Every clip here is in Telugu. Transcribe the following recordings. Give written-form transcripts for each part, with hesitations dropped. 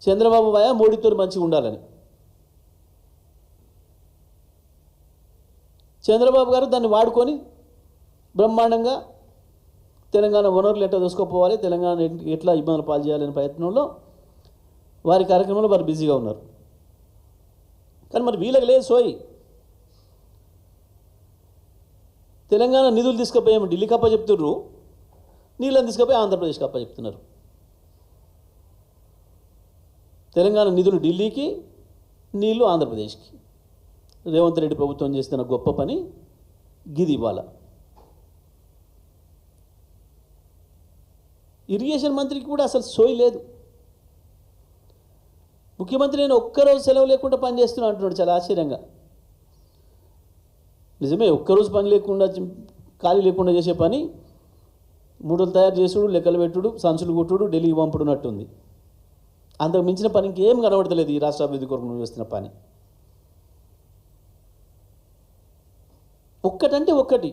చంద్రబాబు భయ మోడీతో మంచిగా ఉండాలని. చంద్రబాబు గారు దాన్ని వాడుకొని బ్రహ్మాండంగా తెలంగాణ వనరులు ఎట్లా దోసుకోపోవాలి, తెలంగాణ ఎట్లా ఇబ్బందులు పాలు చేయాలనే ప్రయత్నంలో వారి కార్యక్రమంలో వారు బిజీగా ఉన్నారు. కానీ మరి వీళ్ళకి లేదు సోయి. తెలంగాణ నిధులు తీసుకుపోయాము ఢిల్లీకి అప్ప చెప్తున్నారు, నీళ్ళని తీసుకుపోయి ఆంధ్రప్రదేశ్కి అప్ప చెప్తున్నారు. తెలంగాణ నిధులు ఢిల్లీకి, నీళ్లు ఆంధ్రప్రదేశ్కి. రేవంత్ రెడ్డి ప్రభుత్వం చేస్తున్న గొప్ప పని గిది. ఇవాళ ఇరిగేషన్ మంత్రికి కూడా అసలు సోయి లేదు. ముఖ్యమంత్రి నేను ఒక్కరోజు సెలవు లేకుండా పని చేస్తున్నా అంటున్నాడు చాలా ఆశ్చర్యంగా. నిజమే, ఒక్కరోజు పని లేకుండా ఖాళీ లేకుండా చేసే పని మూటలు తయారు చేసుడు, లెక్కలు పెట్టుడు, సంచులు కొట్టుడు, ఢిల్లీకి పంపుడున్నట్టుంది. అంతకు మించిన పని ఇంకేం కనబడతలేదు ఈ రాష్ట్ర అభివృద్ధి కొరకు నువ్వు చేస్తున్న పని. ఒక్కటంటే ఒక్కటి.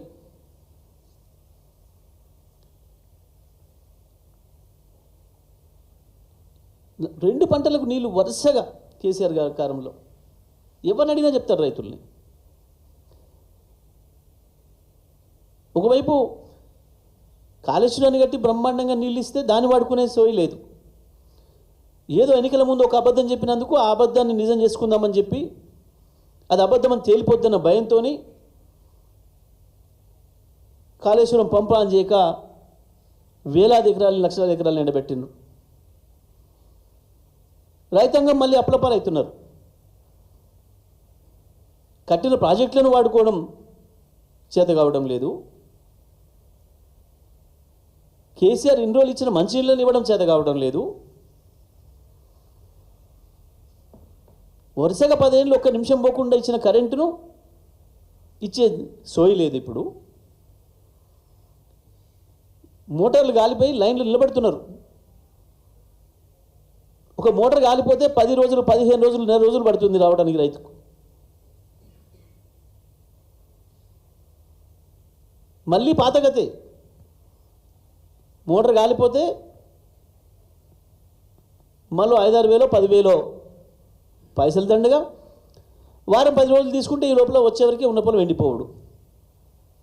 రెండు పంటలకు నీళ్లు వరుసగా కేసీఆర్ గారి కాలంలో ఎవరిని అడిగినా చెప్తారు రైతుల్ని. ఒకవైపు కాళేశ్వరాన్ని కట్టి బ్రహ్మాండంగా నీళ్ళు ఇస్తే దాన్ని వాడుకునే సోయి లేదు. ఏదో ఎన్నికల ముందు ఒక అబద్ధం చెప్పినందుకు ఆ అబద్ధాన్ని నిజం చేసుకుందామని చెప్పి అది అబద్ధమని తేలిపోద్దన్న భయంతో కాళేశ్వరం పంప్ ఆన్ చేయక వేలాది ఎకరాలు, లక్షలాది ఎకరాలు ఎండబెట్టిండ్రు. రైతాంగం మళ్ళీ అప్లపాలవుతున్నారు. కట్టిన ప్రాజెక్టులను వాడుకోవడం చేత కావడం లేదు. కేసీఆర్ ఇన్ని రోజులు ఇచ్చిన మంచినీళ్ళని ఇవ్వడం చేత కావడం లేదు. వరుసగా 10 ఏళ్ళు ఒక్క నిమిషం పోకుండా ఇచ్చిన కరెంటును ఇచ్చే సోయి లేదు. ఇప్పుడు మోటార్లు గాలిపోయి లైన్లు నిలబెడుతున్నారు. ఒక మోటార్ గాలిపోతే 10 రోజులు, 15 రోజులు, నెల రోజులు పడుతుంది రావడానికి రైతుకు. మళ్ళీ పాతగతే. మోటార్ గాలిపోతే మళ్ళీ 5-6 వేలో 10,000 పైసలు దండగా, వారం 10 రోజులు తీసుకుంటే ఈ లోపల వచ్చేవరకు ఉన్న పొలం ఎండిపోవడు,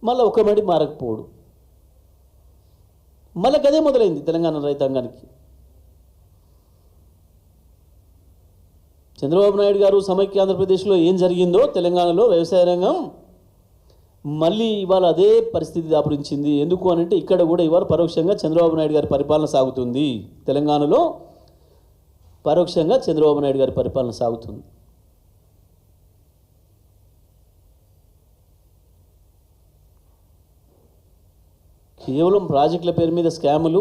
మళ్ళీ ఒక్క మడి మారకపోవడు. మళ్ళీ గదే మొదలైంది తెలంగాణ రైతాంగానికి. చంద్రబాబు నాయుడు గారు సమైక్య ఆంధ్రప్రదేశ్లో ఏం జరిగిందో తెలంగాణలో వ్యవసాయ రంగం మళ్ళీ ఇవాళ అదే పరిస్థితి దాపురించింది. ఎందుకు అని అంటే ఇక్కడ కూడా ఇవాళ పరోక్షంగా చంద్రబాబు నాయుడు గారి పరిపాలన సాగుతుంది. తెలంగాణలో పరోక్షంగా చంద్రబాబు నాయుడు గారి పరిపాలన సాగుతుంది. కేవలం ప్రాజెక్టుల పేరు మీద స్కాములు,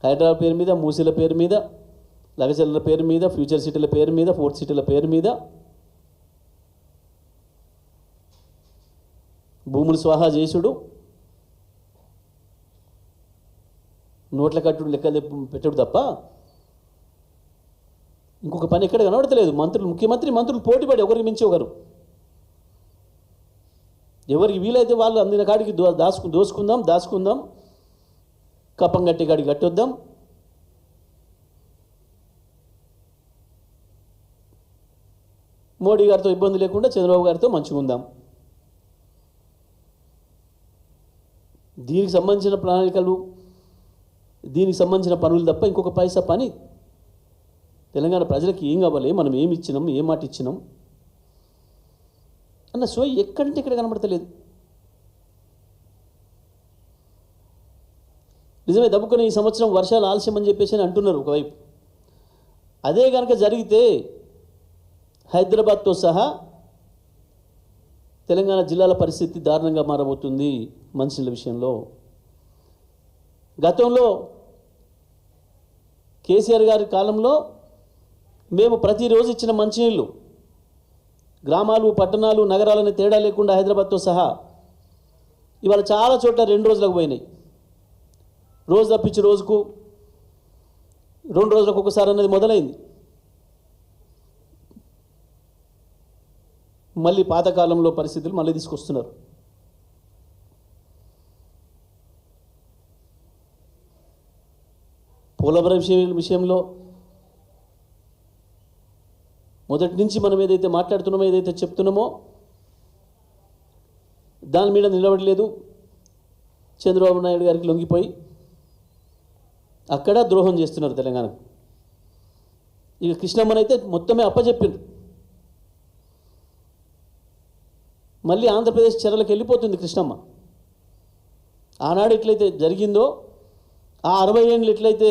హైదరాబాద్ పేరు మీద, మూసీల పేరు మీద, లగచర్ల పేరు మీద, ఫ్యూచర్ సిటీల పేరు మీద, ఫోర్త్ సిటీల పేరు మీద భూములు స్వాహా చేసుడు, నోట్ల కట్టుడు, లెక్కలు పెట్టుడు తప్ప ఇంకొక పని ఎక్కడ కనబడతలేదు. మంత్రులు, ముఖ్యమంత్రి మంత్రులు పోటీపడి ఒకరికి మించి ఒకరు, ఎవరికి వీలైతే వాళ్ళు అందిన కాడికి దాచుకుందాం, కప్పం గట్టి కాడికి కట్టొద్దాం. మోడీ గారితో ఇబ్బంది లేకుండా చంద్రబాబు గారితో మంచిగా ఉందాం. దీనికి సంబంధించిన ప్రణాళికలు, దీనికి సంబంధించిన పనులు తప్ప ఇంకొక పైసా పని తెలంగాణ ప్రజలకు ఏం కావాలి, మనం ఏమి ఇచ్చినాం, ఏ మాట ఇచ్చినాం అన్న సోయి ఎక్కడంటే ఇక్కడ కనబడతలేదు. నిజమే, దబ్బుకొని ఈ సంవత్సరం వర్షాలు ఆలస్యం అని చెప్పేసి అంటున్నారు ఒకవైపు. అదే కనుక జరిగితే హైదరాబాద్తో సహా తెలంగాణ జిల్లాల పరిస్థితి దారుణంగా మారబోతుంది మంచినీళ్ళ విషయంలో. గతంలో కేసీఆర్ గారి కాలంలో మేము ప్రతిరోజు ఇచ్చిన మంచినీళ్ళు గ్రామాలు, పట్టణాలు, నగరాలని తేడా లేకుండా హైదరాబాద్తో సహా ఇవాళ చాలా చోట్ల 2 రోజులకు పోయినాయి. రోజు తప్పించి రోజుకు 2 రోజులకు ఒకసారి అన్నది మొదలైంది. మళ్ళీ పాతకాలంలో పరిస్థితులు మళ్ళీ తీసుకొస్తున్నారు. పోలవరం విషయంలో మొదటి నుంచి మనం ఏదైతే మాట్లాడుతున్నామో ఏదైతే చెప్తున్నామో దాని మీద నిలబడలేదు. చంద్రబాబు నాయుడు గారికి లొంగిపోయి అక్కడ ద్రోహం చేస్తున్నారు తెలంగాణకు. ఇక కృష్ణమ్మనైతే మొత్తమే అప్పచెప్పిండ్రు. మళ్ళీ ఆంధ్రప్రదేశ్ చెరలకు వెళ్ళిపోతుంది కృష్ణమ్మ. ఆనాడు ఎట్లయితే జరిగిందో ఆ 60 ఏళ్ళు ఎట్లయితే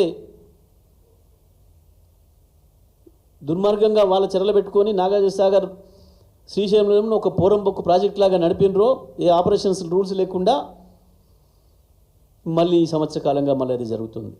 దుర్మార్గంగా వాళ్ళ చెరలు పెట్టుకొని నాగార్జున సాగర్ శ్రీశైలంలో ఒక పోరంబొక్కు ప్రాజెక్ట్ లాగా నడిపినరో, ఏ ఆపరేషన్స్ రూల్స్ లేకుండా, మళ్ళీ ఈ సంవత్సర కాలంగా మళ్ళీ అది జరుగుతుంది.